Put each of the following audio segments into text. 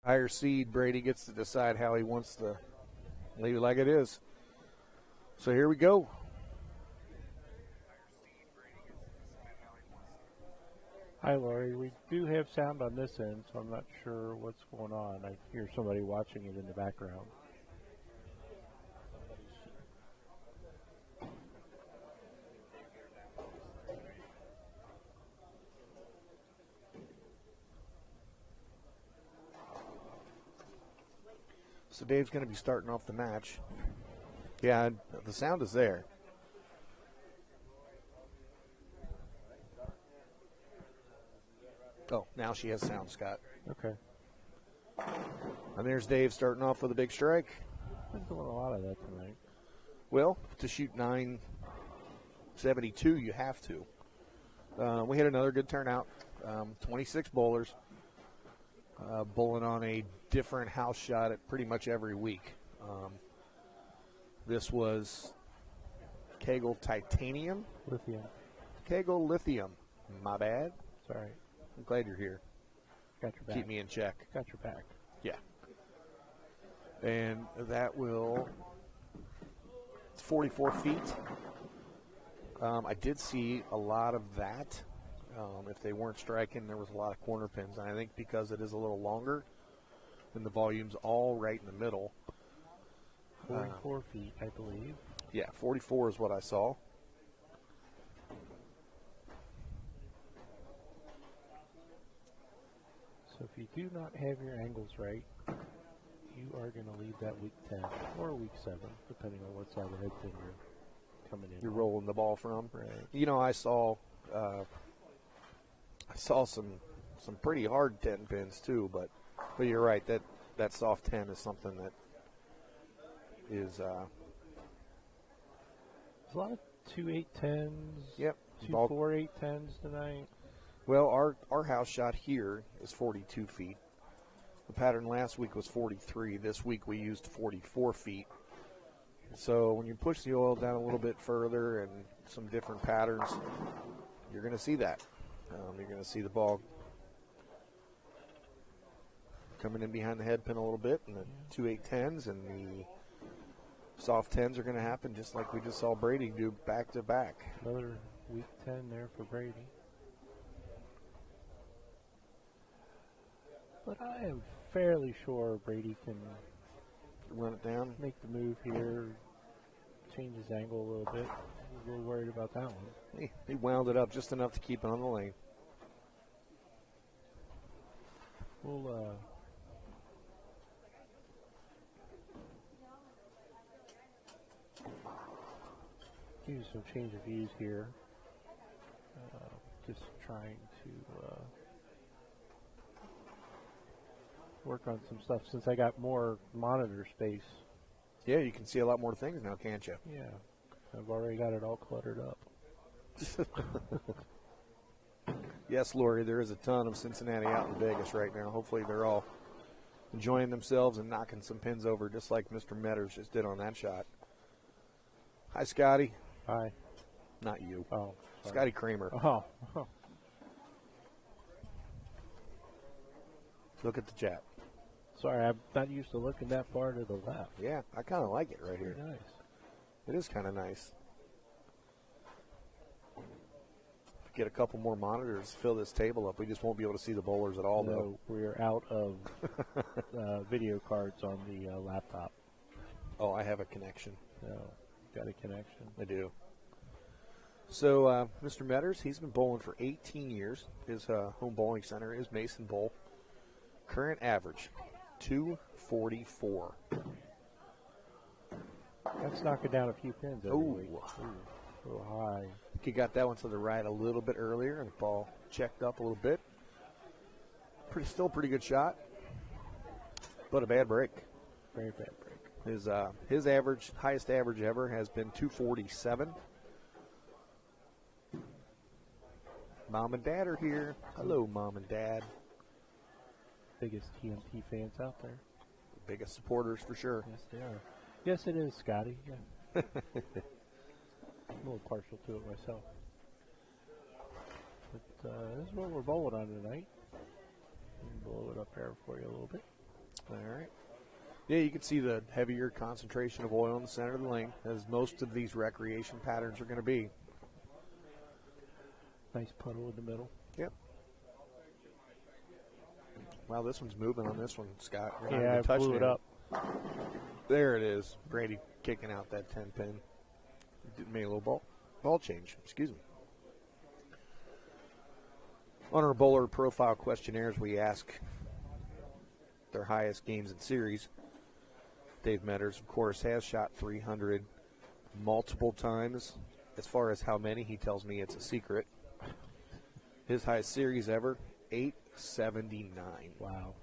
Higher seed, Brady gets to decide how he wants to leave it like it is. So here we go. Hi, Laurie. We do have sound on this end, so I'm not sure what's going on. I hear somebody watching it in the background. So Dave's going to be starting off the match. Yeah, the sound is there. Oh, now she has sound, Scott. Okay. And there's Dave starting off with a big strike. Been doing a lot of that tonight. Well, to shoot 972, you have to. We had another good turnout. 26 bowlers bowling on a different house shot at pretty much every week. This was Kegel Titanium. Lithium. Kegel Lithium. My bad. Sorry. I'm glad you're here. Got your back. Keep me in check. Got your back. Yeah. And that will, it's 44 feet. I did see a lot of that. If they weren't striking, there was a lot of corner pins. And I think because it is a little longer, and the volume's all right in the middle. 44 feet, I believe. Yeah, 44 is what I saw. So if you do not have your angles right, you are going to leave that week 10 or week 7, depending on what side of the head pin you're coming in. You're rolling the ball from. Right. You know, I saw some pretty hard 10 pins too, but you're right, that soft 10 is something that is There's a lot of 2-8-10s. Yep. 2-4-8-10s tonight. Well, our house shot here is 42 feet. The pattern last week was 43. This week we used 44 feet. So when you push the oil down a little bit further and some different patterns, you're going to see that. You're going to see the ball coming in behind the head pin a little bit, and the 2-8-10s and the soft 10s are going to happen just like we just saw Brady do back to back. Another week 10 there for Brady. But I am fairly sure Brady can Run it down. make the move here, change his angle a little bit. I'm a little worried about that one. He wound it up just enough to keep it on the lane. We'll use some change of views here. Just trying to work on some stuff since I got more monitor space. Yeah, you can see a lot more things now, can't you? Yeah, I've already got it all cluttered up. Yes, Lori, there is a ton of Cincinnati out in Vegas right now. Hopefully they're all enjoying themselves and knocking some pins over just like Mr. Metters just did on that shot. Hi, Scotty. Hi. Not you. Oh, sorry. Scotty Kramer. Oh. Look at the chat. Sorry, I'm not used to looking that far to the left. Yeah, I kind of like it right here. Very nice. It is kind of nice. Get a couple more monitors, fill this table up. We just won't be able to see the bowlers at all, though. No, we're out of video cards on the laptop. Oh, I have a connection. No, got a connection. I do. So, Mr. Metters, he's been bowling for 18 years. His home bowling center is Mason Bowl. Current average, 244. That's knocking down a few pins every week. Ooh, a little high. He got that one to the right a little bit earlier, and the ball checked up a little bit. Still pretty good shot, but a bad break. Very bad break. His average, highest average ever, has been 247. Mom and Dad are here. Hello, Mom and Dad. Biggest TMT fans out there. Biggest supporters for sure. Yes, they are. Yes, it is, Scotty. Yeah. I'm a little partial to it myself. But this is what we're bowling on tonight. Blow it up there for you a little bit. All right. Yeah, you can see the heavier concentration of oil in the center of the lane, as most of these recreation patterns are going to be. Nice puddle in the middle. Yep. Wow, this one's moving on this one, Scott. You're not Yeah, even I touching blew it up. There it is. Brady kicking out that 10-pin. Made a little ball change. Excuse me. On our bowler profile questionnaires, we ask their highest games in series. Dave Metters, of course, has shot 300 multiple times. As far as how many, he tells me it's a secret. His highest series ever, 879. Wow.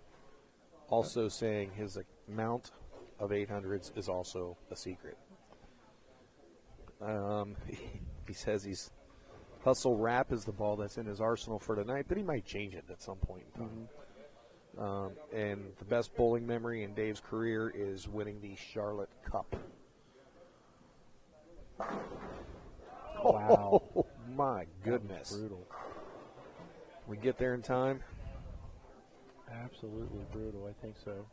Also saying his amount of 800s is also a secret. He says he's hustle wrap is the ball that's in his arsenal for tonight, but he might change it at some point in time. And the best bowling memory in Dave's career is winning the Charlotte Cup. Wow. Oh, my goodness. Brutal. We get there in time? Absolutely brutal. I think so.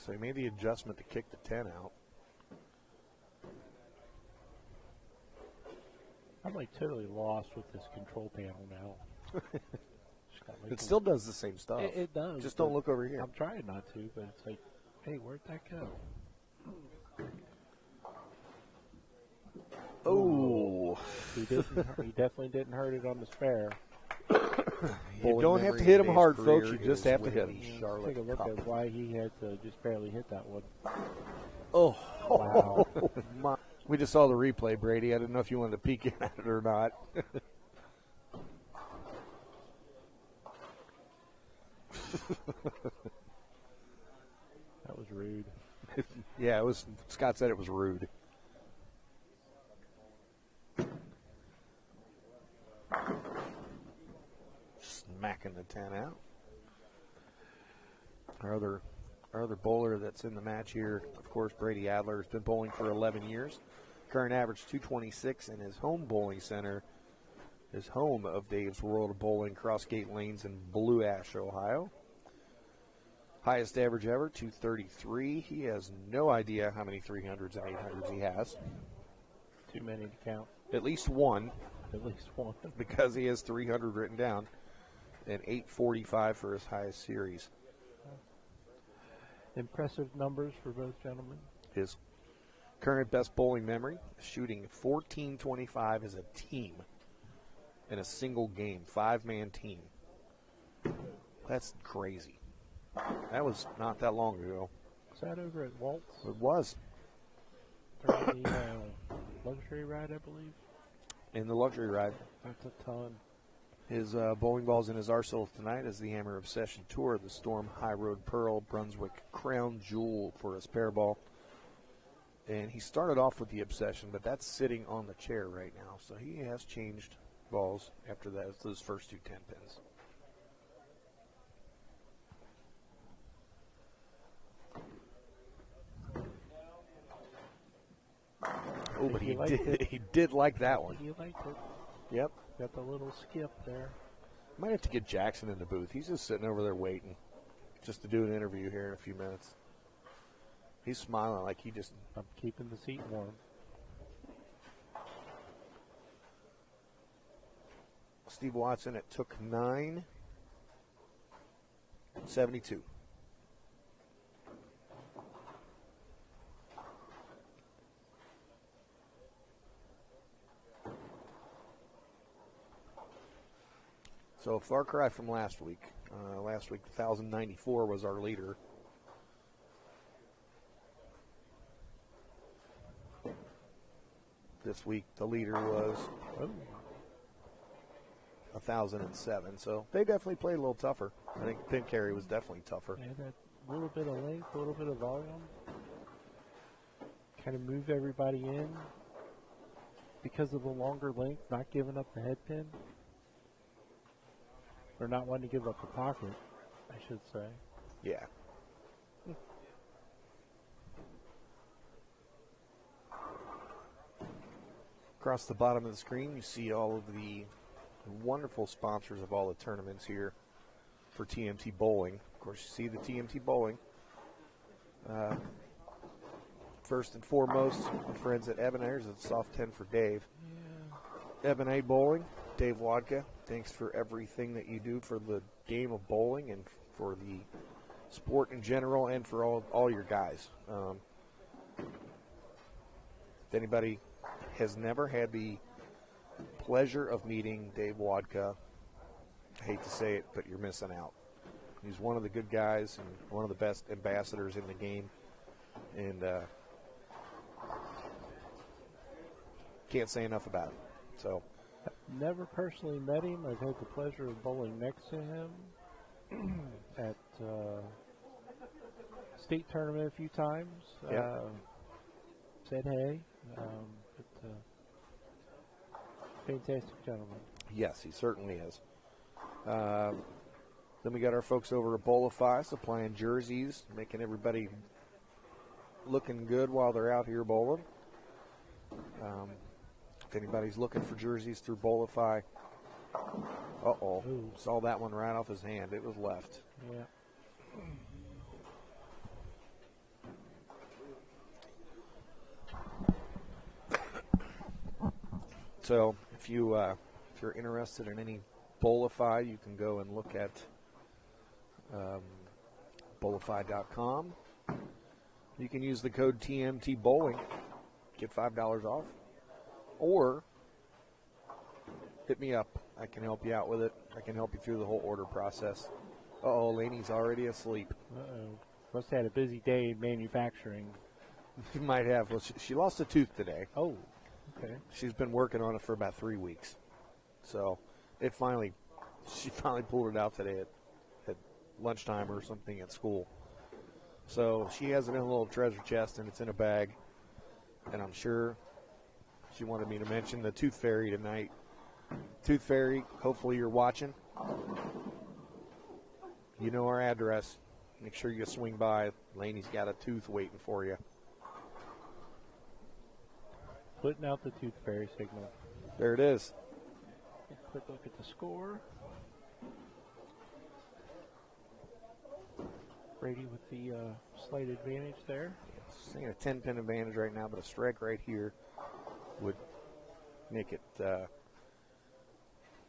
So he made the adjustment to kick the 10 out. I'm like totally lost with this control panel now. It still does the same stuff. It does. Just don't look over here. I'm trying not to, but it's like, hey, where'd that go? Oh. He definitely didn't hurt it on the spare. You don't have to hit him hard, folks. You just have to hit him. Let's take a look at why he had to just barely hit that one. Oh. Wow. My. We just saw the replay, Brady. I didn't know if you wanted to peek in at it or not. That was rude. Yeah, it was. Scott said it was rude. Smacking the 10 out. Our other bowler that's in the match here, of course, Brady Adler, has been bowling for 11 years. Current average 226 in his home bowling center, his home of Dave's World of Bowling, Crossgate Lanes in Blue Ash, Ohio. Highest average ever, 233. He has no idea how many 300s and 800s he has. Too many to count. At least one. At least one. Because he has 300 written down. And 845 for his highest series. Impressive numbers for both gentlemen. His current best bowling memory, shooting 1425 as a team in a single game, 5-man team. That's crazy. That was not that long ago. Was that over at Waltz? It was. During the luxury ride, I believe. In the luxury ride. That's a ton. His bowling balls in his arsenal tonight is the Hammer Obsession Tour, the Storm High Road Pearl, Brunswick Crown Jewel for his pair ball. And he started off with the Obsession, but that's sitting on the chair right now. So he has changed balls after those first two 10 pins. Oh, but he did like that one. He liked it. Yep. Got the little skip there. Might have to get Jackson in the booth. He's just sitting over there waiting just to do an interview here in a few minutes. He's smiling like he just... I'm keeping the seat warm. Steve Watson, it took 9.72. So far cry from last week. Last week, 1,094 was our leader. This week, the leader was 1,007. So they definitely played a little tougher. I think pin carry was definitely tougher. Yeah, that little bit of length, a little bit of volume. Kind of move everybody in because of the longer length, not giving up the head pin. Or not wanting to give up the pocket, I should say. Yeah. Across the bottom of the screen, you see all of the wonderful sponsors of all the tournaments here for TMT Bowling. Of course, you see the TMT Bowling. First and foremost, my friends at Ebonairs. It's soft 10 for Dave. Yeah. Ebonay Bowling, Dave Wadka. Thanks for everything that you do for the game of bowling and for the sport in general and for all your guys. If anybody has never had the pleasure of meeting Dave Wadka, I hate to say it, but you're missing out. He's one of the good guys and one of the best ambassadors in the game. And can't say enough about it. So, I've never personally met him. I've had the pleasure of bowling next to him at state tournament a few times. Yeah. Said hey. Fantastic gentleman. yes, he certainly is. Then we got our folks over at Bowlify supplying jerseys, making everybody looking good while they're out here bowling. If anybody's looking for jerseys through Bowlify, saw that one right off his hand. It was left. Yeah. So if you're interested in any Bowlify, you can go and look at bowlify.com. You can use the code TMT Bowling, get $5 off, or hit me up. I can help you out with it. I can help you through the whole order process. Laney's already asleep. Must have had a busy day in manufacturing. You might have. Well, she lost a tooth today. Oh, okay. She's been working on it for about 3 weeks. So she finally pulled it out today at lunchtime or something at school. So she has it in a little treasure chest, and it's in a bag. And I'm sure she wanted me to mention the Tooth Fairy tonight. Tooth Fairy, hopefully you're watching. You know our address. Make sure you swing by. Laney's got a tooth waiting for you. Putting out the Tooth Fairy signal. There it is. Quick look at the score. Brady with the slight advantage there. Seeing a 10-pin advantage right now, but a strike right here would make it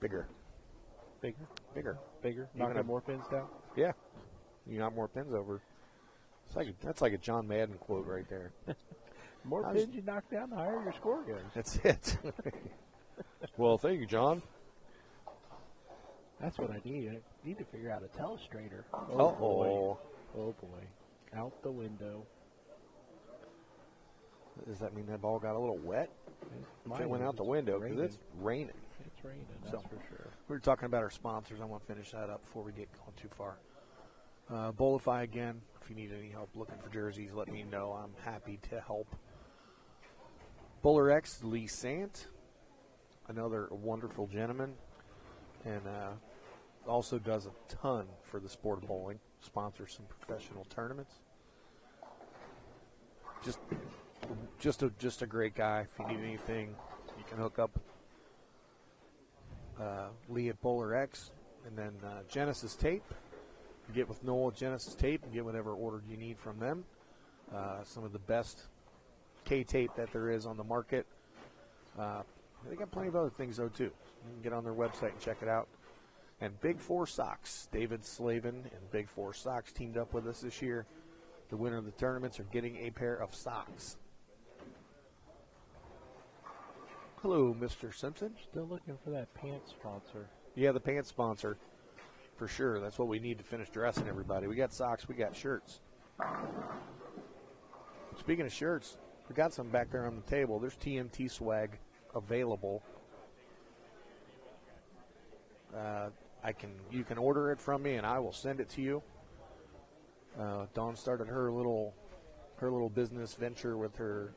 bigger. Bigger. Knocking more pins down? Yeah. You knock more pins over. That's like a John Madden quote right there. More pins you knock down, the higher your score goes. That's it. Well, thank you, John. That's what I need. I need to figure out a telestrator. Oh, boy. Out the window. Does that mean that ball got a little wet? If it went out the window, because it's raining. It's raining, that's for sure. We were talking about our sponsors. I want to finish that up before we get going too far. Bowlify again. If you need any help looking for jerseys, let me know. I'm happy to help. Bowler X, Lee Sant, another wonderful gentleman, and also does a ton for the sport of bowling. Sponsors some professional tournaments. Just a great guy. If you need anything, you can hook up Lee at Bowler X, and then Genesis Tape. You get with Noel at Genesis Tape and get whatever order you need from them. Some of the best K-tape that there is on the market. They got plenty of other things, though, too. You can get on their website and check it out. And Big Four Socks. David Slavin and Big Four Socks teamed up with us this year. The winner of the tournaments are getting a pair of socks. Hello, Mr. Simpson. Still looking for that pants sponsor. Yeah, the pants sponsor. For sure. That's what we need to finish dressing everybody. We got socks. We got shirts. Speaking of shirts, we got some back there on the table. There's TMT Swag available. You can order it from me, and I will send it to you. Dawn started her little business venture with her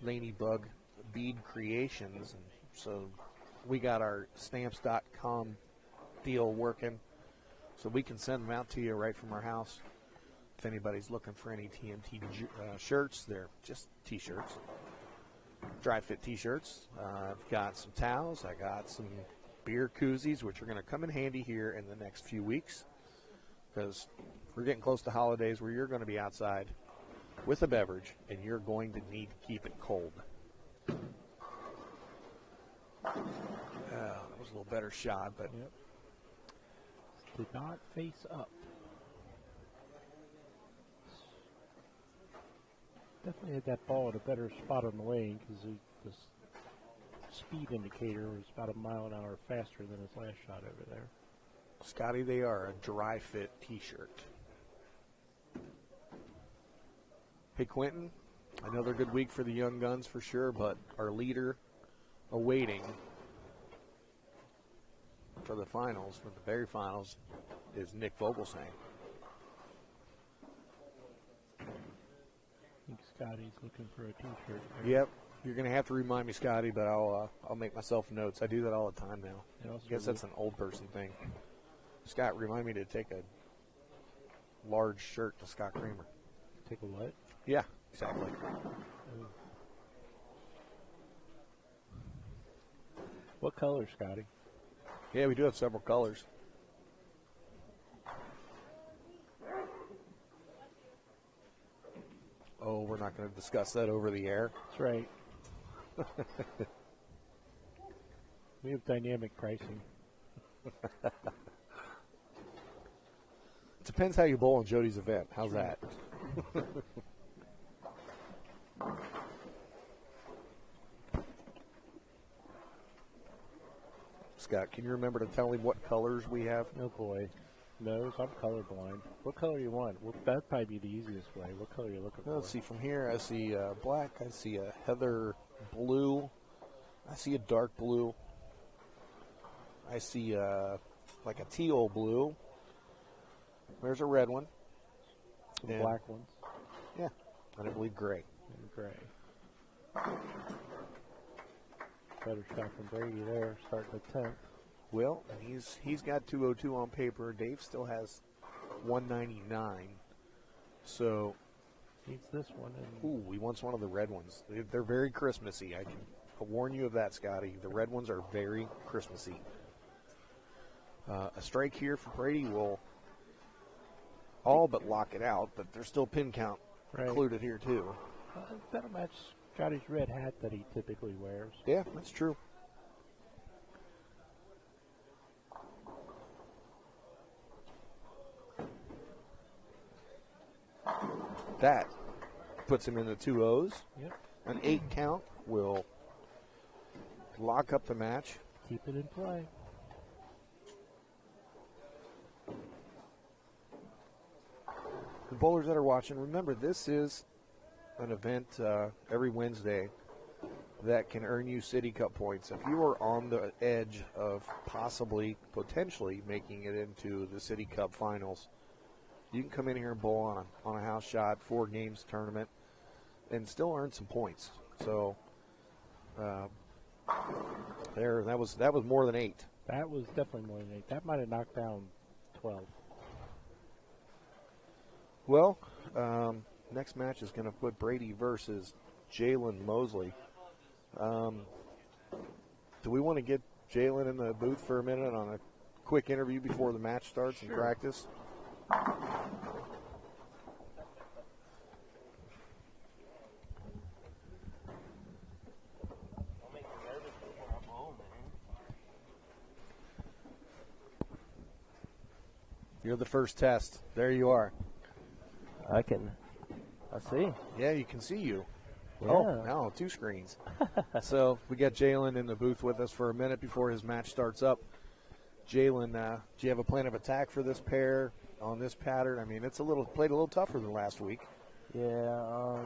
Laney-Bug bead creations, and so we got our stamps.com deal working, so we can send them out to you right from our house. If anybody's looking for any TMT shirts, they're just T-shirts. dry fit T-shirts. I've got some towels. I got some beer koozies, which are going to come in handy here in the next few weeks, because we're getting close to holidays where you're going to be outside with a beverage, and you're going to need to keep it cold. That was a little better shot, but yep. Did not face up. Definitely had that ball at a better spot on the lane because the speed indicator was about a mile an hour faster than his last shot over there. Scotty, they are a dry fit T-shirt. Hey, Quentin, another good week for the young guns for sure, but our leader awaiting for the finals, for the very finals, is Nick Vogelstein. I think Scotty's looking for a T-shirt. Yep, you're going to have to remind me, Scotty, but I'll make myself notes. I do that all the time now. I guess that's an old person thing. Scott, remind me to take a large shirt to Scott Kramer. Take a what? Yeah, exactly. What color, Scotty? Yeah, we do have several colors. Oh, we're not going to discuss that over the air. That's right. We have dynamic pricing. Depends how you bowl on Jody's event. How's that? Scott, can you remember to tell him what colors we have? Oh, boy. No, I'm colorblind. What color you want? Well, that'd probably be the easiest way. What color are you looking for? Let's see. From here, I see black. I see a heather blue. I see a dark blue. I see like a teal blue. There's a red one. Some black ones. Yeah. And I believe gray. And gray. Better shot from Brady there, starting at 10th. Well, he's got 202 on paper. Dave still has 199. So needs this one. Ooh, he wants one of the red ones. They're very Christmassy. I can warn you of that, Scotty. The red ones are very Christmassy. A strike here for Brady will all but lock it out, but there's still pin count included here too. That'll match Scotty's red hat that he typically wears. Yeah, that's true. That puts him in the 2 O's. Yep. An 8 count will lock up the match. Keep it in play. The bowlers that are watching, remember this is an event every Wednesday that can earn you City Cup points. If you are on the edge of potentially making it into the City Cup finals, you can come in here and bowl on a house shot, 4 games tournament, and still earn some points. So that was more than 8. That was definitely more than 8. That might have knocked down 12. Well, next match is going to put Brady versus Jalen Mosley. Do we want to get Jalen in the booth for a minute on a quick interview before the match starts and practice? You're the first test. There you are. I see. Yeah, you can see you. Yeah. Oh, now 2 screens. So we got Jalen in the booth with us for a minute before his match starts up. Jalen, do you have a plan of attack for this pair on this pattern? I mean, it's played a little tougher than last week. Yeah,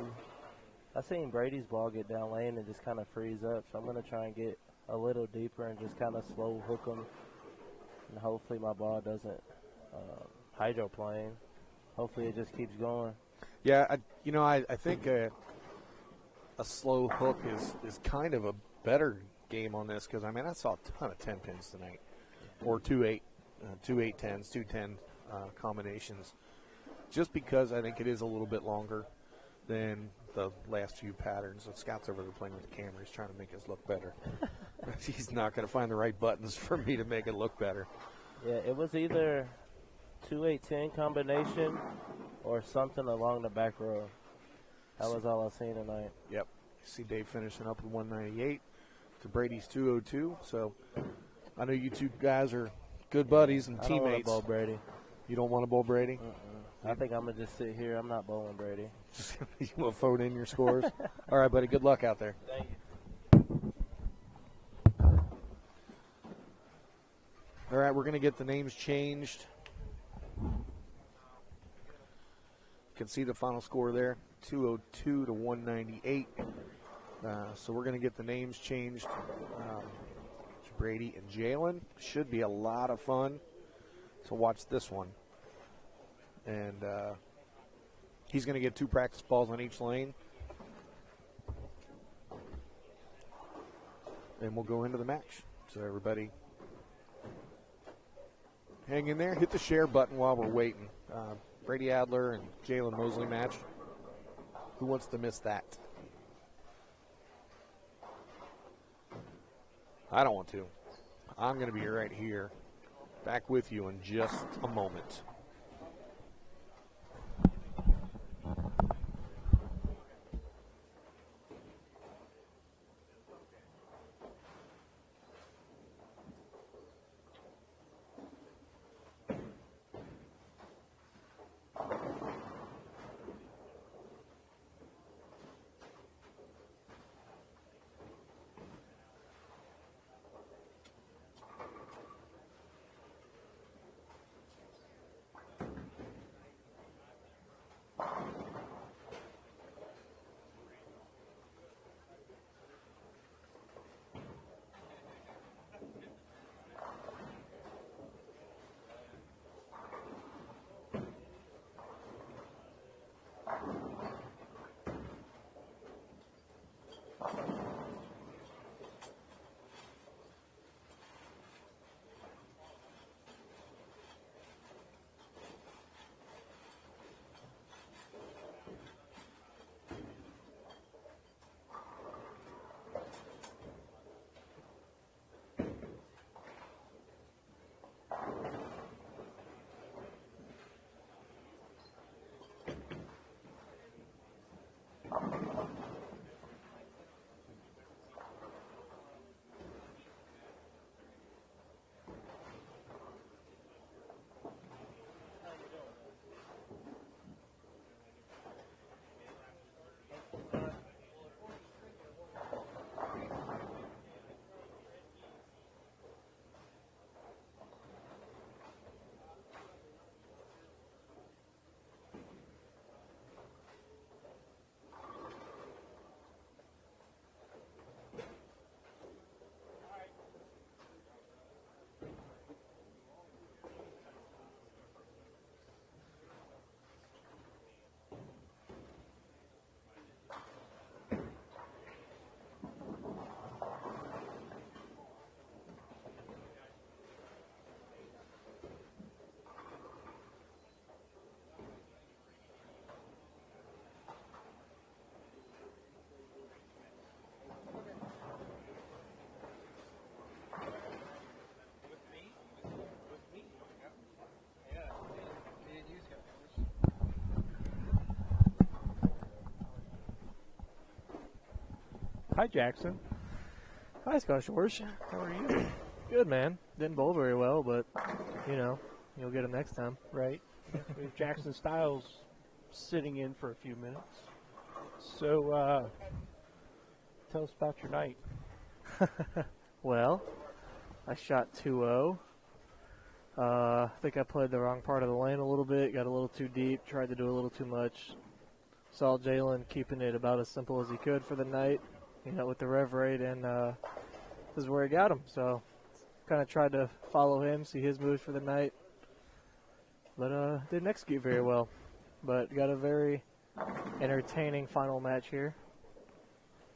I seen Brady's ball get down lane and just kind of freeze up, so I'm going to try and get a little deeper and just kind of slow hook him, and hopefully my ball doesn't hydroplane. Hopefully it just keeps going. Yeah, I think a slow hook is kind of a better game on this because, I mean, I saw a ton of 10 pins tonight, or 2 8-10s, 2-10 combinations, just because I think it is a little bit longer than with the last few patterns. So Scott's over there playing with the camera. He's trying to make us look better. He's not going to find the right buttons for me to make it look better. Yeah, it was either 2-8-10 combination or something along the back row. That was all I seen tonight. Yep. You see Dave finishing up with 198 to Brady's 202. So I know you two guys are good buddies and I don't want teammates. to bowl Brady. You don't want to bowl Brady? I think I'm going to just sit here. I'm not bowling Brady. You want to phone in your scores? All right, buddy. Good luck out there. Thank you. All right, we're going to get the names changed. You can see the final score there, 202 to 198. So we're going to get the names changed to Brady and Jalen. Should be a lot of fun. So watch this one. And he's going to get 2 practice balls on each lane. And we'll go into the match. So everybody hang in there. Hit the share button while we're waiting. Brady Adler and Jalen Mosley match. Who wants to miss that? I don't want to. I'm going to be right here. Back with you in just a moment. Hi, Jackson. Hi, Scott Schwartz. How are you? Good, man. Didn't bowl very well, but, you know, you'll get him next time. Right. We have Jackson Styles sitting in for a few minutes. So, tell us about your night. Well, I shot 2-0. I think I played the wrong part of the lane a little bit, got a little too deep, tried to do a little too much. Saw Jalen keeping it about as simple as he could for the night, you know, with the rev rate, and this is where he got him. So kind of tried to follow him, see his moves for the night, but didn't execute very well. But got a very entertaining final match here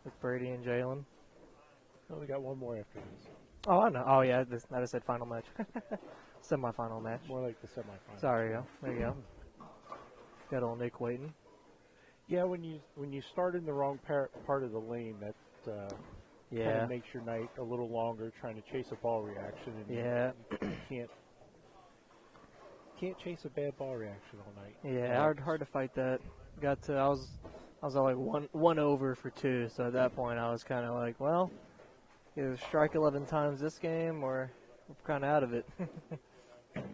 with Brady and Jalen. Oh, we got one more after this. Oh, I know. Oh, yeah, I just said final match. Semi-final match. More like the semifinals. Sorry, there you go. Got old Nick waiting. Yeah, when you start in the wrong part of the lane, that kind Yeah. of makes your night a little longer trying to chase a ball reaction. And Yeah. you can't chase a bad ball reaction all night. Yeah, hard to fight that. I was like one over for 2, so at that point I was kind of like, well, either strike 11 times this game or I'm kind of out of it.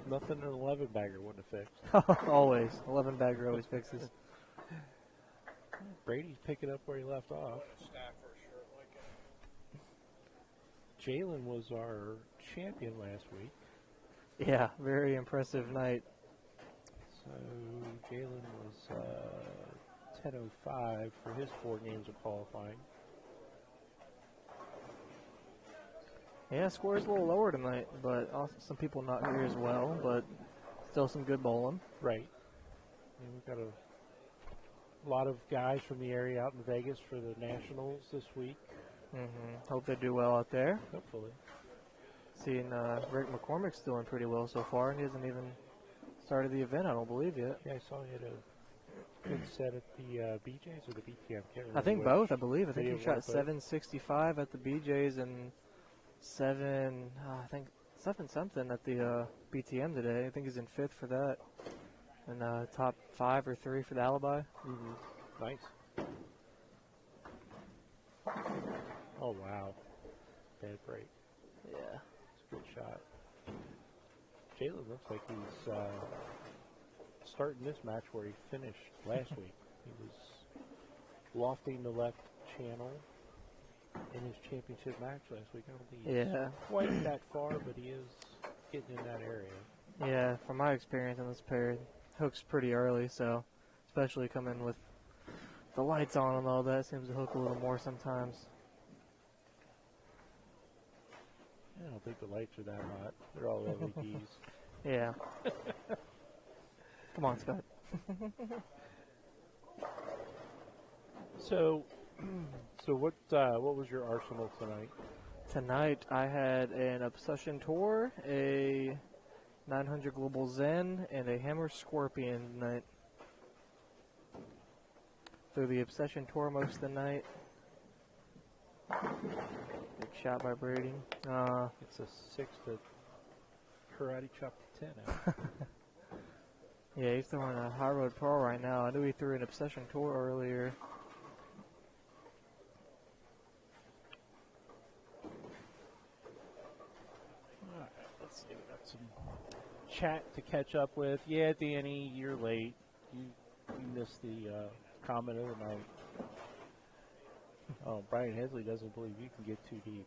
Nothing an 11-bagger wouldn't have fixed. Always. 11 bagger always fixes. Brady's picking up where he left off. Jalen was our champion last week. Yeah, very impressive night. So Jalen was 10:05 for his 4 games of qualifying. Yeah, score is a little lower tonight, but also some people not here as well, but still some good bowling. Right. And we've got a lot of guys from the area out in Vegas for the Nationals this week. Hope they do well out there. Hopefully. Seeing Rick McCormick's doing pretty well so far, and he hasn't even started the event, I don't believe, yet. Yeah, I saw he had a good set at the BJ's or the BTM. Can't remember I think which. both, I believe. I think Video he shot both. 765 at the BJ's and 7 something at the BTM today. I think he's in 5th for that. And top 5 or 3 for the Alibi. Nice. Oh, wow. Bad break. Yeah. It's a good shot. Jalen looks like he's starting this match where he finished last week. He was lofting the left channel in his championship match last week. I don't think he's quite that far, but he is getting in that area. Yeah, from my experience in this pair, hooks pretty early, so especially coming with the lights on and all that, seems to hook a little more sometimes. I don't think the lights are that hot. They're all LEDs. Yeah. Come on, Scott. So what was your arsenal tonight? Tonight I had an Obsession Tour, a 900 Global Zen, and a Hammer Scorpion tonight. Through the Obsession Tour most of the night. Good shot by Brady. It's a 6 to karate chop 10 out. Yeah, he's throwing a High Road Pro right now. I knew he threw an Obsession Tour earlier. Alright, let's see. We got some chat to catch up with. Yeah, Danny, you're late. You missed the comment of the night. Oh, Brian Hensley doesn't believe you can get too deep.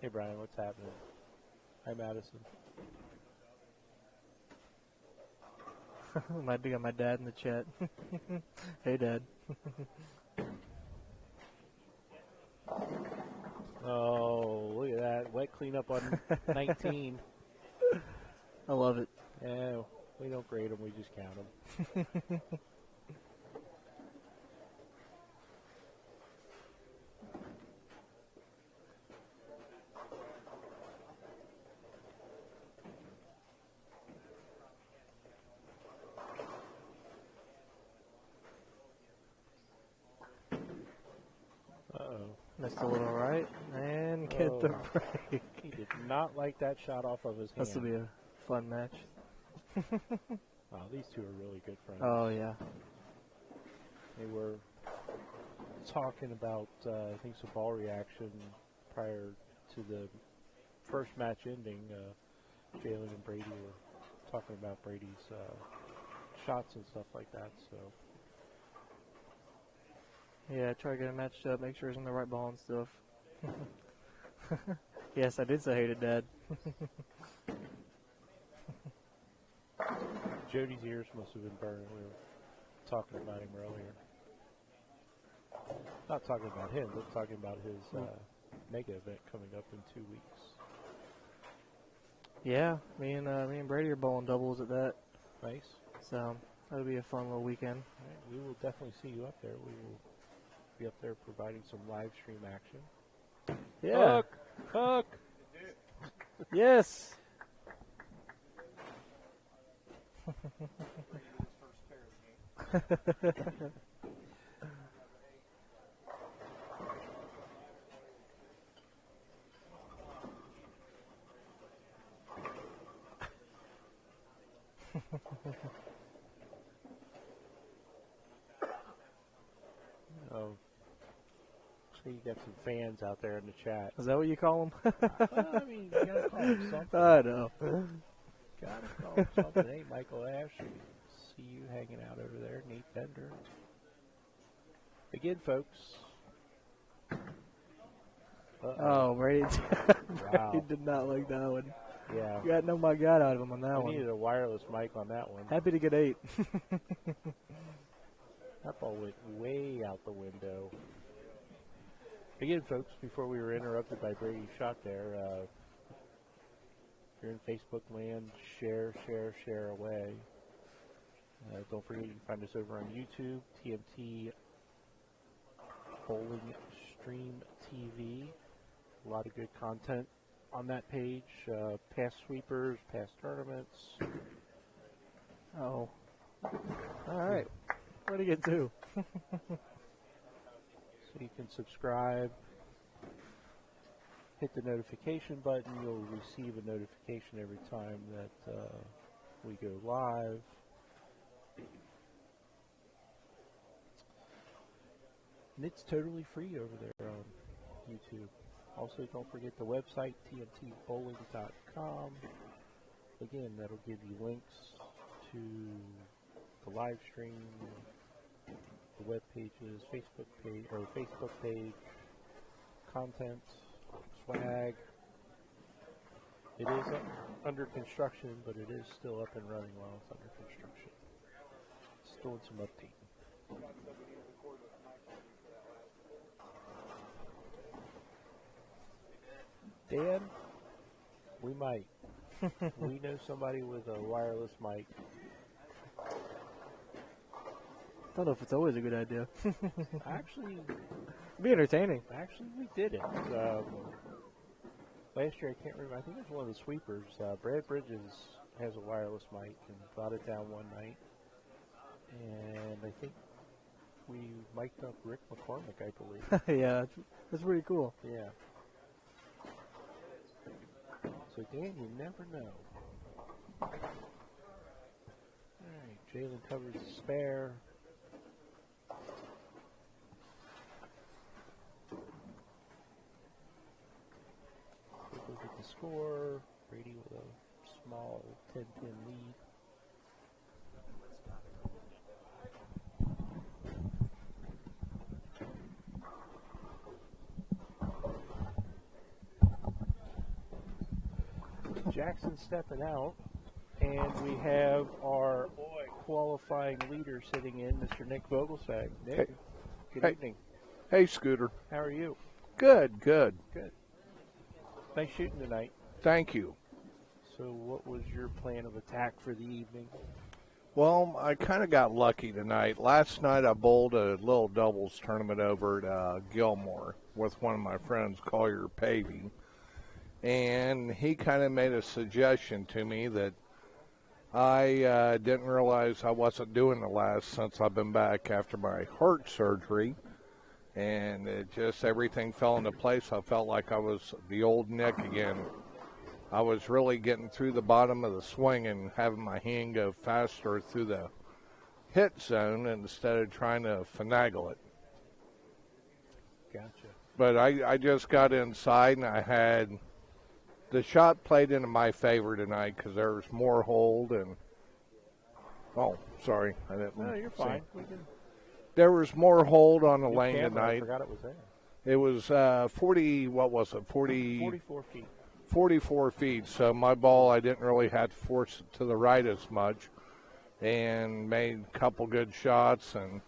Hey, Brian, what's happening? Hi, Madison. Might be got my dad in the chat. Hey, Dad. Oh, look at that. Wet cleanup on 19. I love it. Yeah, we don't grade them, we just count them. Missed a little right and get the break. He did not like that shot off of his hand. This will be a fun match. Wow, these two are really good friends. Oh, yeah. They were talking about, I think, some ball reaction prior to the first match ending. Jalen and Brady were talking about Brady's shots and stuff like that. So. Yeah, try to get it matched up, make sure it's in the right ball and stuff. Yes, I did say hey to Dad. Jody's ears must have been burning. We were talking about him earlier. Not talking about him, but talking about his mega event coming up in 2 weeks. Yeah, me and Brady are bowling doubles at that. Nice. So that'll be a fun little weekend. All right, we will definitely see you up there. We will be up there providing some live stream action. Yeah. Hook! Yes. Oh, so you got some fans out there in the chat. Is that what you call them? Well, I mean, you gotta call them something. I know. Gotta call them something. Hey, Michael Ash, see you hanging out over there. Nate Bender. Again, folks. Oh, Brady. Wow. Brady did not like that one. Yeah. You got no my God out of him on that We one. needed a wireless mic on that one. Happy to get 8. That ball went way out the window. Again, folks, before we were interrupted by Brady's shot there, if you're in Facebook land, share away. Don't forget you can find us over on YouTube, TMT Bowling Stream TV. A lot of good content on that page. Past sweepers, past tournaments. Oh. All right. Where'd he get to? So you can subscribe, hit the notification button. You'll receive a notification every time that we go live. And it's totally free over there on YouTube. Also, don't forget the website, tmtbowling.com. Again, that'll give you links to the live stream, the web pages, Facebook page, content, swag. It is under construction, but it is still up and running while it's under construction. It's doing some updating. Dan, we might. We know somebody with a wireless mic. Don't know if it's always a good idea. Actually, Be entertaining. we did it. Last year, I can't remember. I think it was one of the sweepers. Brad Bridges has a wireless mic and brought it down one night. And I think we mic'd up Rick McCormick, I believe. Yeah, that's pretty cool. Yeah. So, Dan, you never know. All right, Jalen covers the spare. Take a look at the score. Brady with a small 10-pin lead. Jackson stepping out, and we have our qualifying leader sitting in, Mr. Nick Vogelstein. Nick, Hey. good Hey. evening. Hey, Scooter. How are you? Good, good. Good. Nice shooting tonight. Thank you. So what was your plan of attack for the evening? Well, I kind of got lucky tonight. Last night I bowled a little doubles tournament over at Gilmore with one of my friends, Collier Paving. And he kind of made a suggestion to me that I didn't realize I wasn't doing the last since I've been back after my heart surgery. And it just, everything fell into place. I felt like I was the old Nick again. I was really getting through the bottom of the swing and having my hand go faster through the hit zone instead of trying to finagle it. Gotcha. But I just got inside and I had the shot played into my favor tonight because there was more hold and, oh, sorry. I didn't No, you're see. fine. We can There was more hold on the new lane camera, I tonight. forgot it was there. It was 40, what was it, 44 feet. 44 feet. So my ball, I didn't really have to force it to the right as much and made a couple good shots. And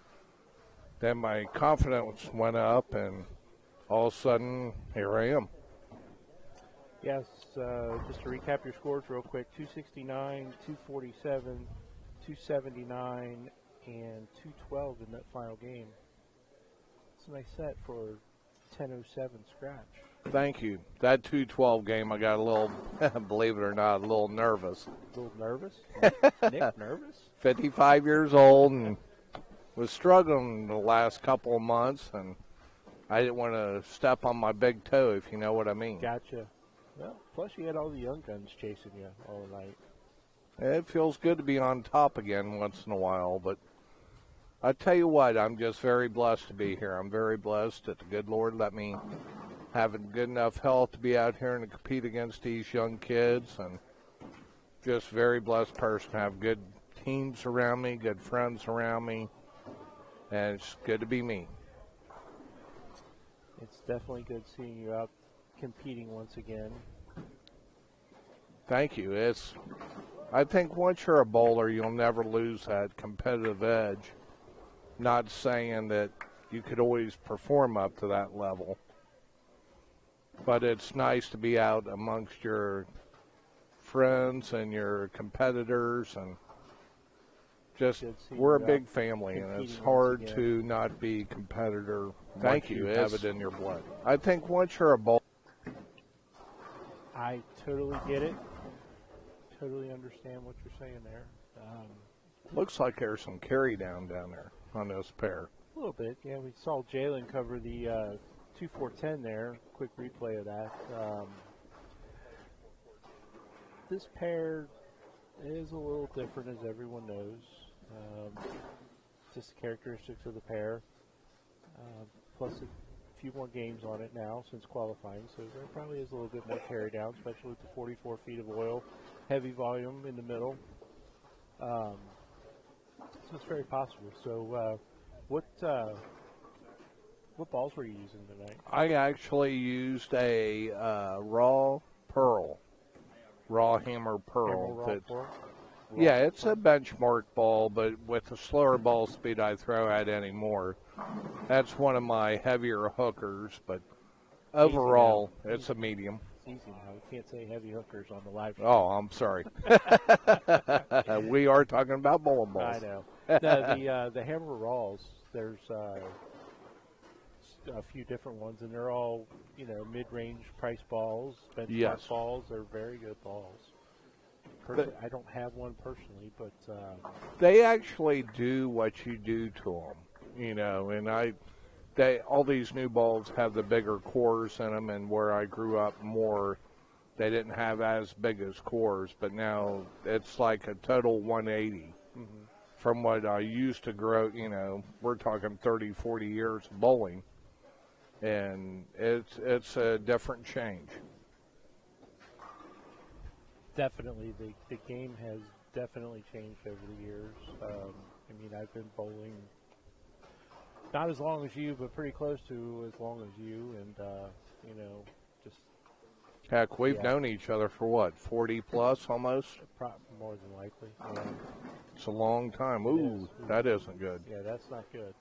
then my confidence went up and all of a sudden, here I am. Yes, just to recap your scores real quick, 269, 247, 279, and 212 in that final game. It's a nice set for 10:07 scratch. Thank you. That 212 game, I got a little, believe it or not, a little nervous. A little nervous? Nick, nervous? 55 years old and was struggling the last couple of months, and I didn't want to step on my big toe, if you know what I mean. Gotcha. Well, plus you had all the young guns chasing you all night. It feels good to be on top again once in a while, but I tell you what, I'm just very blessed to be here. I'm very blessed that the good Lord let me have good enough health to be out here and to compete against these young kids, and just very blessed person to have good teams around me, good friends around me, and it's good to be me. It's definitely good seeing you out competing once again. Thank you. I think once you're a bowler, you'll never lose that competitive edge. Not saying that you could always perform up to that level, but it's nice to be out amongst your friends and your competitors, and just we're a big family, and it's hard to not be competitor. Thank you. Have it in your blood. I think once you're a bowler, I totally get it. Totally understand what you're saying there. looks like there's some carry down there on this pair. A little bit, yeah. We saw Jalen cover the 2-4-10 there. Quick replay of that. This pair is a little different, as everyone knows. Just the characteristics of the pair. Plus a few more games on it now since qualifying, so there probably is a little bit more carry down, especially with the 44 feet of oil, heavy volume in the middle. So it's very possible. So what balls were you using tonight? I actually used a raw hammer pearl. Yeah, it's a benchmark ball, but with the slower ball speed I throw at anymore, that's one of my heavier hookers, but overall, it's a medium. It's easy now. We can't say heavy hookers on the live show. Oh, I'm sorry. We are talking about bowling balls. I know. No, the hammer raws, there's a few different ones, and they're all, mid-range price balls, benchmark balls. They're very good balls. I don't have one personally, but they actually do what you do to them, and all these new balls have the bigger cores in them, and where I grew up more, they didn't have as big as cores, but now it's like a total 180 from what I used to grow. We're talking 30, 40 years of bowling, and it's a different change. Definitely, the game has definitely changed over the years. I've been bowling not as long as you, but pretty close to as long as you, and just heck, we've known each other for what, 40 plus almost? More than likely. Yeah. It's a long time. Ooh, that isn't good. Yeah, that's not good.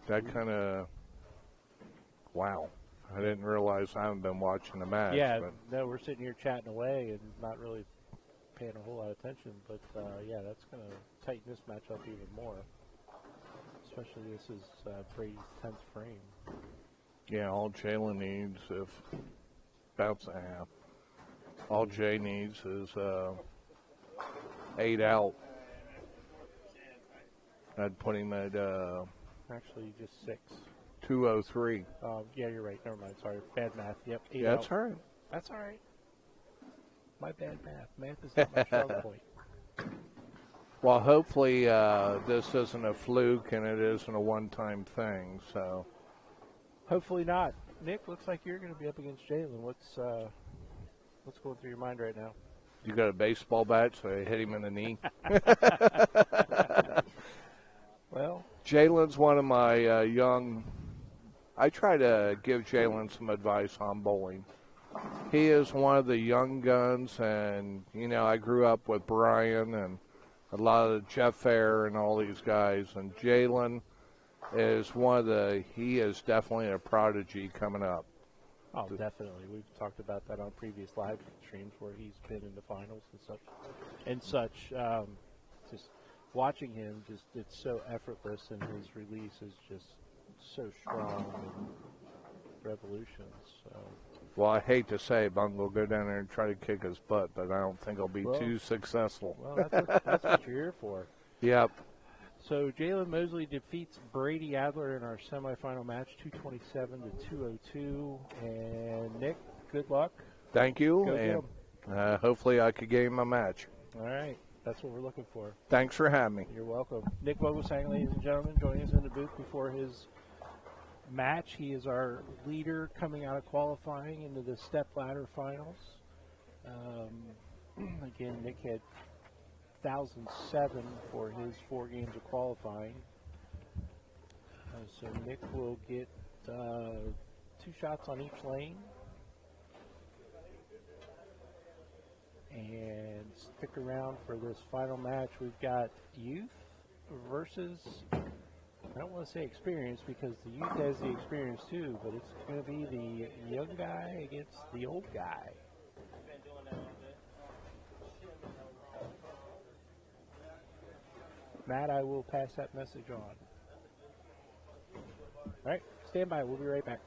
That kind of, wow. I didn't realize I haven't been watching the match. Yeah, no, we're sitting here chatting away and not really paying a whole lot of attention. But, that's going to tighten this match up even more. Especially this is Brady's 10th frame. Yeah, all Jalen needs, if bounce a half, all Jay needs is 8 out. I'd put him at actually just 6. 203. Yeah, you're right. Never mind. Sorry. Bad math. Yep. 8 yeah, that's out. all right. That's all right. My bad math. Math is not my strong point. Well, hopefully this isn't a fluke and it isn't a one-time thing. So, hopefully not. Nick, looks like you're going to be up against Jalen. What's going through your mind right now? You got a baseball bat, so I hit him in the knee. Well, Jalen's one of my young. I try to give Jalen some advice on bowling. He is one of the young guns, and, I grew up with Brian and a lot of Jeff Fair and all these guys, and Jalen is he is definitely a prodigy coming up. Oh, definitely. We've talked about that on previous live streams where he's been in the finals and such. Just watching him, it's so effortless, and his release is just so strong and revolutions. So. Well, I hate to say it, but I'm going to go down there and try to kick his butt, but I don't think I'll be too successful. Well, that's what you're here for. Yep. So Jalen Mosley defeats Brady Adler in our semifinal match, 227 to 202. And Nick, good luck. Thank you, Go get and 'em. hopefully I could game my match. All right, that's what we're looking for. Thanks for having me. You're welcome. Nick Vogelstein, ladies and gentlemen, joining us in the booth before his match. He is our leader coming out of qualifying into the step ladder finals. Again, Nick had 1,007 for his 4 games of qualifying. So Nick will get 2 shots on each lane. And stick around for this final match. We've got youth versus, I don't want to say experience because the youth has the experience too, but it's going to be the young guy against the old guy. Matt, I will pass that message on. All right, stand by. We'll be right back.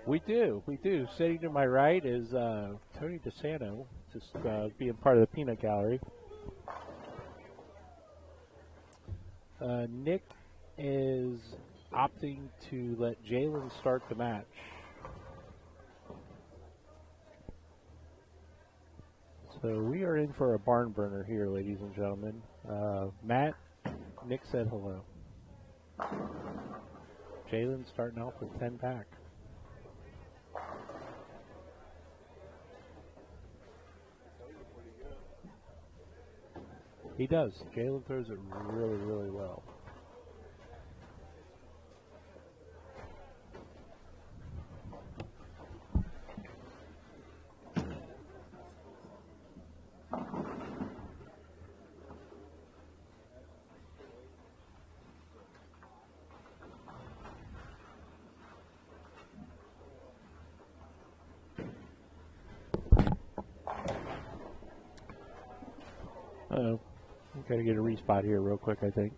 We do. Sitting to my right is Tony DeSanto, just being part of the peanut gallery. Nick is opting to let Jalen start the match. So we are in for a barn burner here, ladies and gentlemen. Matt, Nick said hello. Jalen starting off with 10 pack. He does. Jalen throws it really, really well. Uh-oh. Got to get a respot here real quick, I think.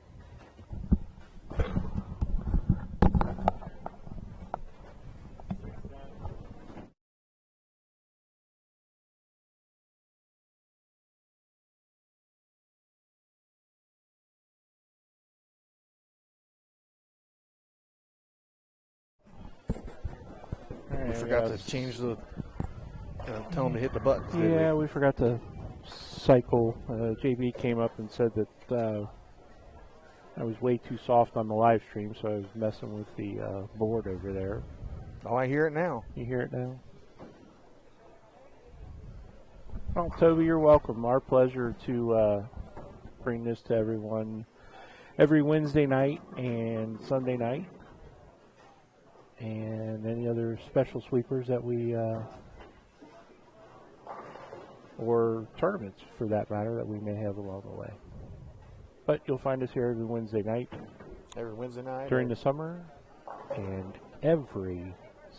We forgot to change the, tell them to hit the buttons. Yeah, we forgot to cycle. JB came up and said that I was way too soft on the live stream, so I was messing with the board over there. Oh, I hear it now. You hear it now? Well, Toby, you're welcome. Our pleasure to bring this to everyone every Wednesday night and Sunday night, and any other special sweepers that we or tournaments, for that matter, that we may have along the way. But you'll find us here every Wednesday night. Every Wednesday night? During the summer, and every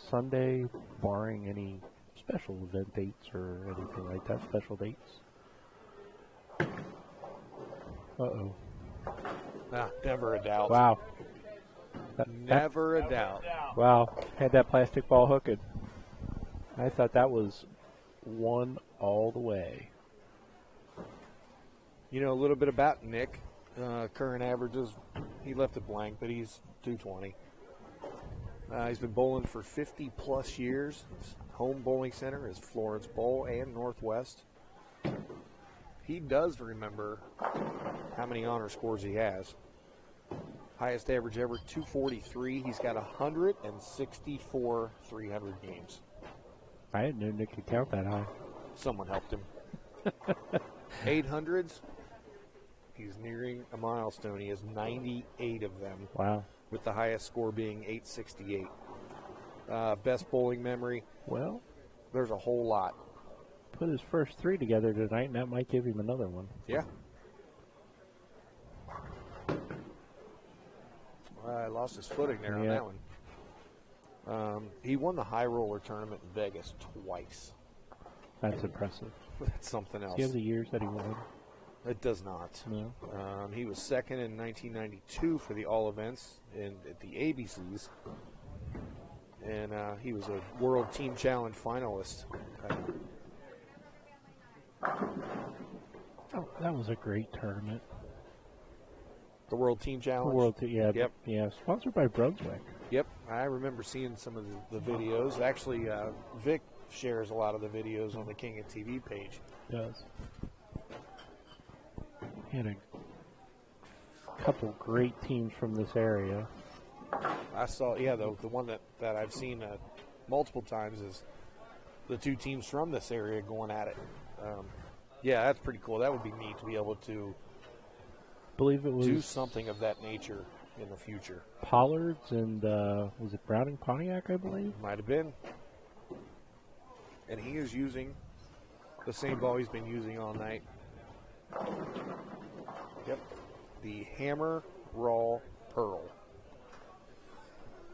Sunday, barring any special event dates or anything like that, special dates. Uh-oh. Nah, never a doubt. Wow. Never a doubt. Wow. Had that plastic ball hooking. I thought that was one all the way. You know a little bit about Nick. Current averages, he left it blank, but he's 220. He's been bowling for 50-plus years. His home bowling center is Florence Bowl and Northwest. He does remember how many honor scores he has. Highest average ever, 243. He's got 164 300 games. I didn't know Nick could count that high. Someone helped him. 800s, he's nearing a milestone. He has 98 of them. Wow. With the highest score being 868. Best bowling memory, Well, there's a whole lot. put his first 3 together tonight, and that might give him another one. Yeah. I lost his footing there on Yeah. that one. He won the high roller tournament in Vegas twice. That's impressive. That's something else. Do you have the years that he won? It does not. No. He was second in 1992 for the all events at the ABCs. And he was a World Team Challenge finalist. Oh, that was a great tournament. The World Team Challenge? Yeah. Yep. Yeah, sponsored by Brunswick. Yep, I remember seeing some of the videos. Actually, Vic shares a lot of the videos on the King of TV page. Does. He had a couple great teams from this area. I saw, the one that I've seen multiple times is the 2 teams from this area going at it. Yeah, that's pretty cool. That would be neat to be able to Believe it was do something of that nature in the future. Pollards and was it Browning Pontiac, I believe? Might have been. And he is using the same ball he's been using all night. Yep. The Hammer Raw Pearl.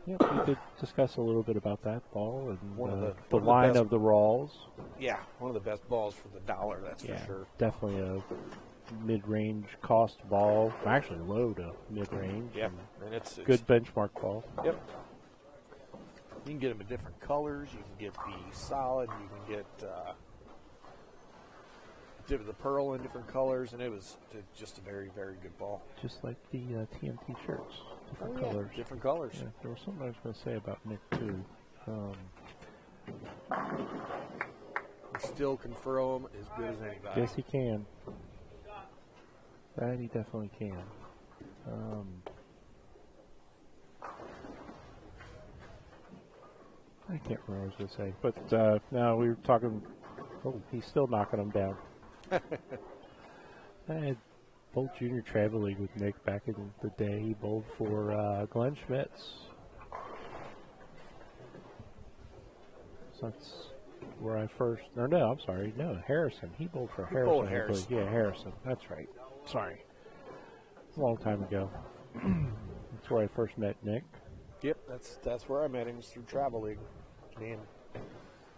Yep, we did discuss a little bit about that ball and One of the the line best- of the Rawls. Yeah, one of the best balls for the dollar, that's for sure. Definitely a mid-range cost ball. Actually, low to mid-range. Yep. And it's Good benchmark ball. Yep. You can get them in different colors. You can get the solid. You can get the pearl in different colors, and it was just a very, very good ball. Just like the TMT shirts. Different Yeah, colors. different colors. Yeah, there was something I was going to say about Nick, too. He still can throw them as good as anybody. Yes, he can. That he definitely can. I can't remember what I was going to say. But no, we were talking. Oh, he's still knocking them down. I had bowled junior travel league with Nick back in the day. He bowled for Glenn Schmitz. So that's where I first. Or no, I'm sorry. No, Harrison. He bowled for Harrison. bowled I believe. Harrison. Yeah, Harrison. That's right. Sorry. A long time ago. That's where I first met Nick. Yep, that's where I met him, was through Travel League. Man,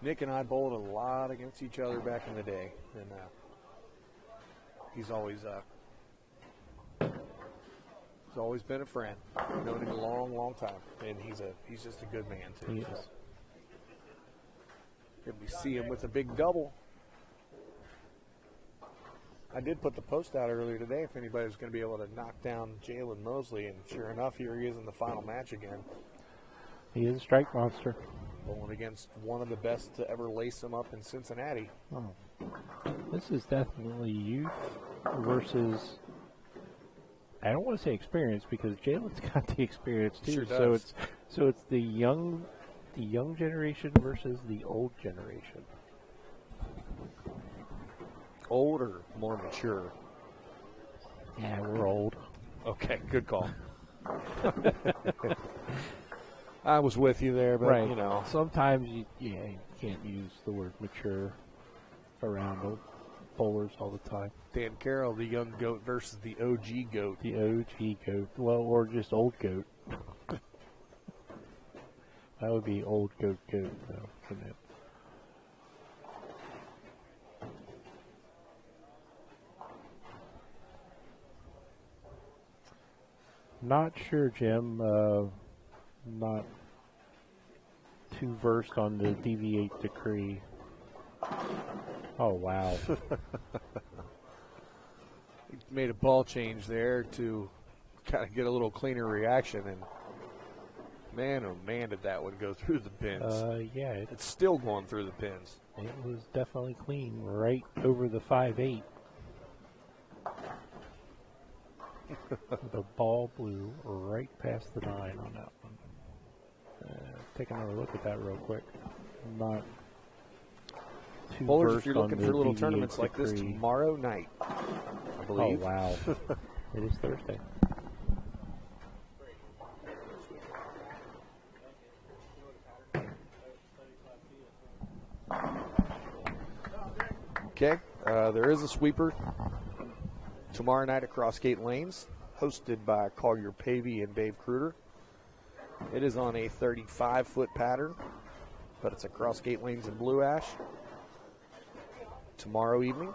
Nick and I bowled a lot against each other back in the day, and he's always been a friend. I've known him a long, long time, and he's just a good man too. He So. is. If we see him with a big double. I did put the post out earlier today if anybody was going to be able to knock down Jalen Mosley, and sure enough, here he is in the final match again. He is a strike monster. Bowling against one of the best to ever lace him up in Cincinnati. Oh. This is definitely youth versus, I don't want to say experience because Jalen's got the experience too. Sure so does. it's the young generation versus the old generation. Old or more mature? Yeah, we're old. Okay, good call. I was with you there, but Right. you know. Sometimes you can't use the word mature around old bowlers all the time. Dan Carroll, the young goat versus the OG goat. The OG goat. Well, or just old goat. That would be old goat, though, wouldn't it? Not sure, Jim. Not too versed on the deviate decree. Oh, wow. Made a ball change there to kind of get a little cleaner reaction, and man, oh man, did that one go through the pins. Yeah. It's still going through the pins. It was definitely clean, right over the 5-8. The ball blew right past the 9 on that one. Take another look at that real quick. Not too Bowlers, versed if you're on looking the for little deviate tournaments like this decree. tomorrow night, I Oh, believe. wow. It is Thursday. Okay, there is a sweeper tomorrow night at Crossgate Lanes, hosted by Collier Pavey and Dave Kruder. It is on a 35-foot pattern, but it's at Crossgate Lanes in Blue Ash tomorrow evening.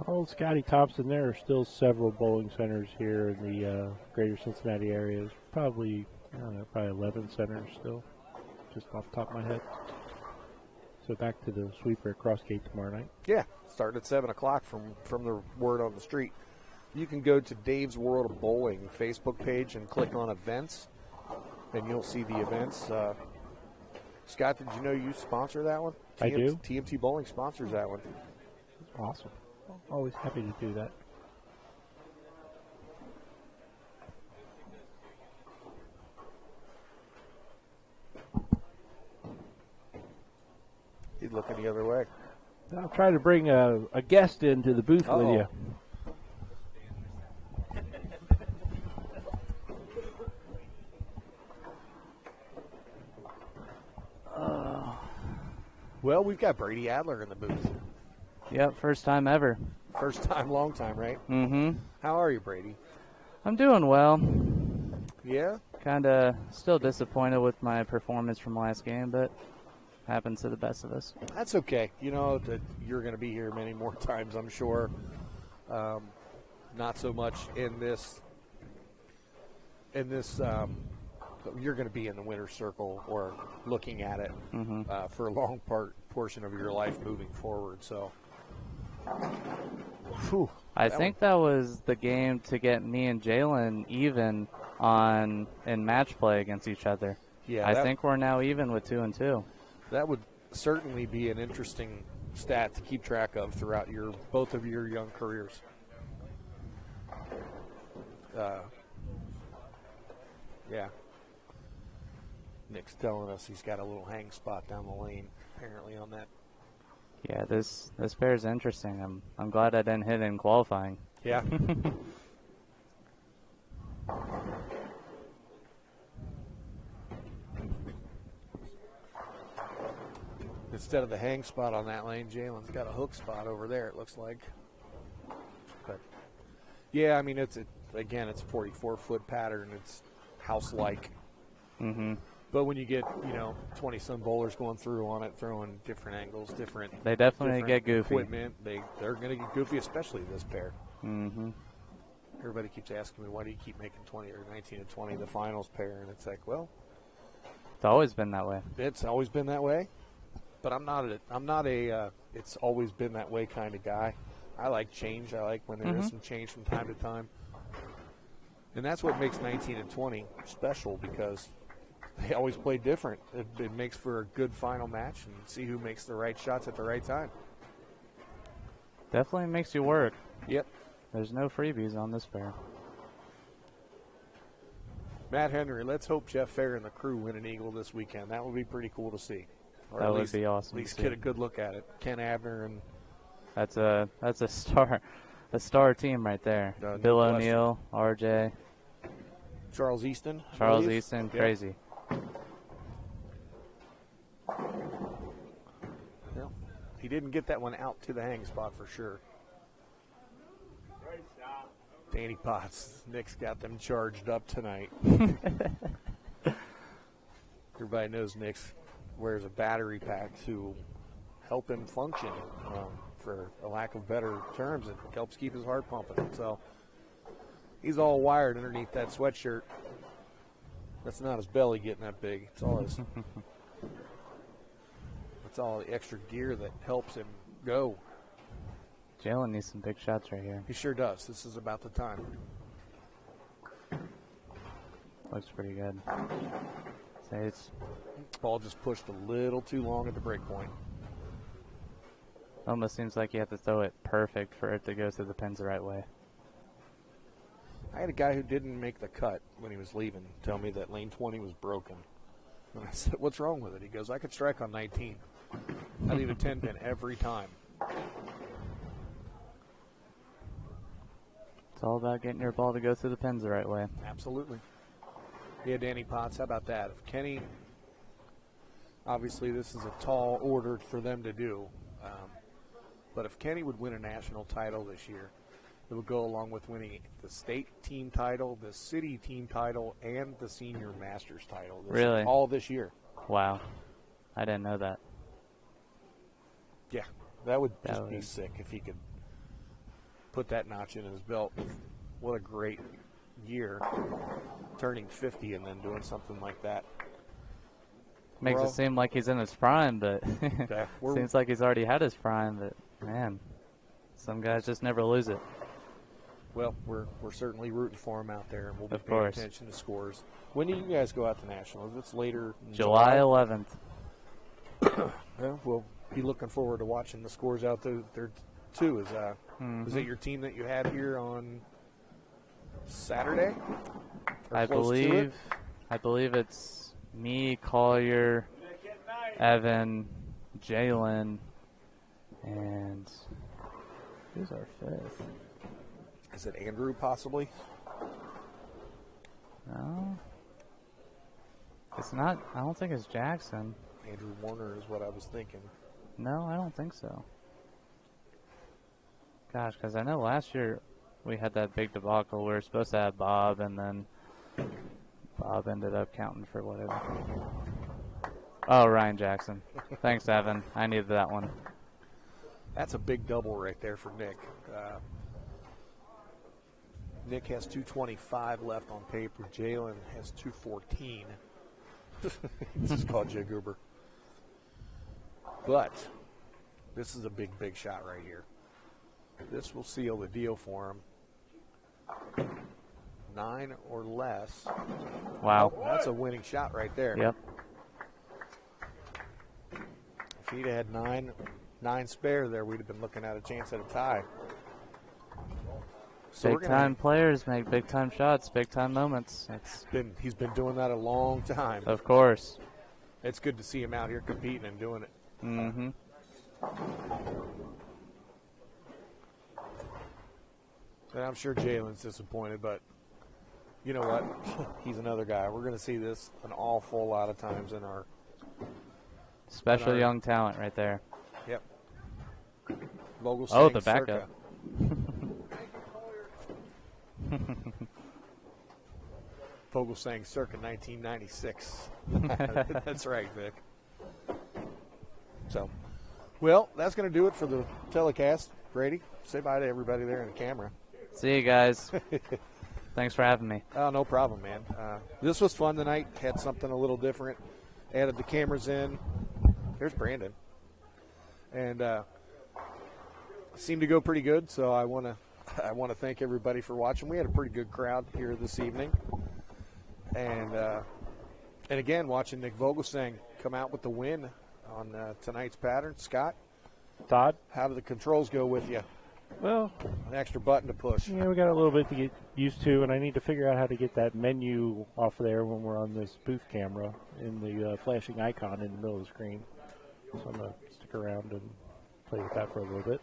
Oh, Scotty Thompson, there are still several bowling centers here in the greater Cincinnati area. There's probably, I don't know, probably 11 centers still, just off the top of my head. So back to the sweeper at Crossgate tomorrow night. Yeah, starting at 7 o'clock from the word on the street. You can go to Dave's World of Bowling Facebook page and click on events, and you'll see the events. Scott, did you know you sponsor that one? I do. TMT Bowling sponsors that one. Awesome. Always happy to do that. He's looking the other way. I'll try to bring a guest into the booth with you. Well, we've got Brady Adler in the booth. Yep, first time ever. First time, long time, right? Mm-hmm. How are you, Brady? I'm doing well. Yeah? Kind of still disappointed with my performance from last game, but happens to the best of us. That's okay. You know that you're going to be here many more times, I'm sure. Not so much in this. You're going to be in the winner's circle or looking at it for a long portion of your life moving forward. So, whew, I think that was the game to get me and Jalen even in match play against each other. Yeah, I think we're now even with 2-2. That would certainly be an interesting stat to keep track of throughout both of your young careers. Yeah. Nick's telling us he's got a little hang spot down the lane, apparently, on that. Yeah, this pair is interesting. I'm glad I didn't hit in qualifying. Yeah. Instead of the hang spot on that lane, Jalen's got a hook spot over there, it looks like. But, yeah, I mean, it's a 44-foot pattern. It's house-like. Mm-hmm. But when you get, 20-some bowlers going through on it, throwing different angles, They definitely different get goofy. equipment, they're going to get goofy, especially this pair. Mm-hmm. Everybody keeps asking me, why do you keep making 20 or 19 and 20 the finals pair? And it's like, well, It's always been that way. it's always been that way. But I'm not a it's always been that way kind of guy. I like change. I like when there is some change from time to time. And that's what makes 19 and 20 special, because they always play different. It makes for a good final match and see who makes the right shots at the right time. Definitely makes you work. Yep. There's no freebies on this pair. Matt Henry, let's hope Jeff Fair and the crew win an eagle this weekend. That would be pretty cool to see. Or That at would least, be awesome At to least see. get a good look at it. Ken Abner and That's a star team right there. No Bill question. O'Neill, RJ, Charles Easton. I Charles believe. Easton, Yep. crazy. Well, he didn't get that one out to the hang spot for sure. Danny Potts. Nick's got them charged up tonight. Everybody knows Nick's wears a battery pack to help him function, for a lack of better terms. It helps keep his heart pumping. So he's all wired underneath that sweatshirt. That's not his belly getting that big. It's all his. It's all the extra gear that helps him go. Jalen needs some big shots right here. He sure does. This is about the time. Looks pretty good. Say it's Ball just pushed a little too long at the break point. almost seems like you have to throw it perfect for it to go through the pins the right way. I had a guy who didn't make the cut when he was leaving tell me that lane 20 was broken. And I said, what's wrong with it? He goes, I could strike on 19. I leave a 10 pin every time. It's all about getting your ball to go through the pins the right way. Absolutely. Yeah, Danny Potts, how about that? If Kenny, obviously this is a tall order for them to do, but if Kenny would win a national title this year, it would go along with winning the state team title, the city team title, and the senior masters title. Really? All this year. Wow. I didn't know that. Yeah, that would just be sick if he could put that notch in his belt. What a great year, turning 50 and then doing something like that. Makes it seem like he's in his prime, but seems like he's already had his prime. But man, some guys just never lose it. Well, we're certainly rooting for him out there, and we'll be Of paying course. attention to scores. When do you guys go out to nationals? It's later. In July 11th. Well, we'll be looking forward to watching the scores out there too. Is it your team that you had here on Saturday? Or I close to it? believe it's me, Collier, Evan, Jalen, and who's our fifth? Is it Andrew possibly? No, it's not. I don't think it's Jackson. Andrew Warner is what I was thinking. No, I don't think so. Gosh, because I know last year we had that big debacle. We were supposed to have Bob, and then Bob ended up counting for whatever. Oh, Ryan Jackson. Thanks, Evan. I needed that one. That's a big double right there for Nick. Nick has 225 left on paper. Jalen has 214. This is called Jay Goober. But this is a big, big shot right here. This will seal the deal for him. 9 or less. Wow. Oh, that's a winning shot right there. Yep. If he'd had nine spare there, we'd have been looking at a chance at a tie. So Big time players make big time shots, big time moments. He's been doing that a long time. Of course. It's good to see him out here competing and doing it. Mm-hmm. And I'm sure Jalen's disappointed, but you know what? He's another guy. We're going to see this an awful lot of times in our Special young talent right there. Yep. Vogelstein. Oh, the backup. Vogelstein circa 1996. That's right, Vic. So, well, that's going to do it for the telecast. Brady, say bye to everybody there in the camera. See you guys. Thanks for having me. Oh, no problem, man. This was fun tonight. Had something a little different. Added the cameras in. There's Brandon. And seemed to go pretty good, so I want to thank everybody for watching. We had a pretty good crowd here this evening. And again, watching Nick Vogelstein come out with the win on tonight's pattern. Scott? Todd? How do the controls go with you? Well, An extra button to push. yeah, we got a little bit to get used to, and I need to figure out how to get that menu off there when we're on this booth camera in the flashing icon in the middle of the screen. So I'm going to stick around and play with that for a little bit.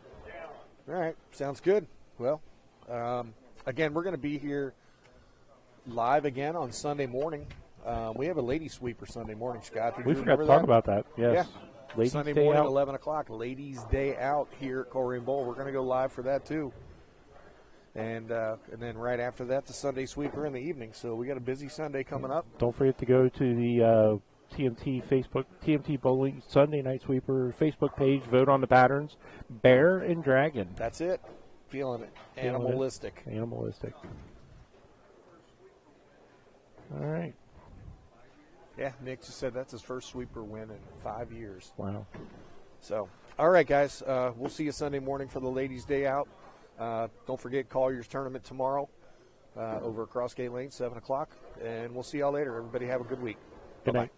All right, sounds good. Well, again, we're going to be here live again on Sunday morning. We have a lady sweeper Sunday morning, Scott. Did We you forgot to remember talk that? about that. Yes. Yeah. Ladies' Sunday Day morning, out. 11 o'clock, Ladies' Day Out here at Colerain Bowl. We're going to go live for that, too. And then right after that, the Sunday Sweeper in the evening. So we got a busy Sunday coming up. Don't forget to go to the TMT Bowling Sunday Night Sweeper Facebook page. Vote on the patterns. Bear and Dragon. That's it. Feeling it. Feeling it. Animalistic. Animalistic. All right. Yeah, Nick just said that's his first sweeper win in 5 years. Wow. So, all right, guys. We'll see you Sunday morning for the Ladies' Day Out. Don't forget Collier's tournament tomorrow over at Crossgate Lane, 7 o'clock. And we'll see y'all later. Everybody have a good week. Good Bye-bye. night.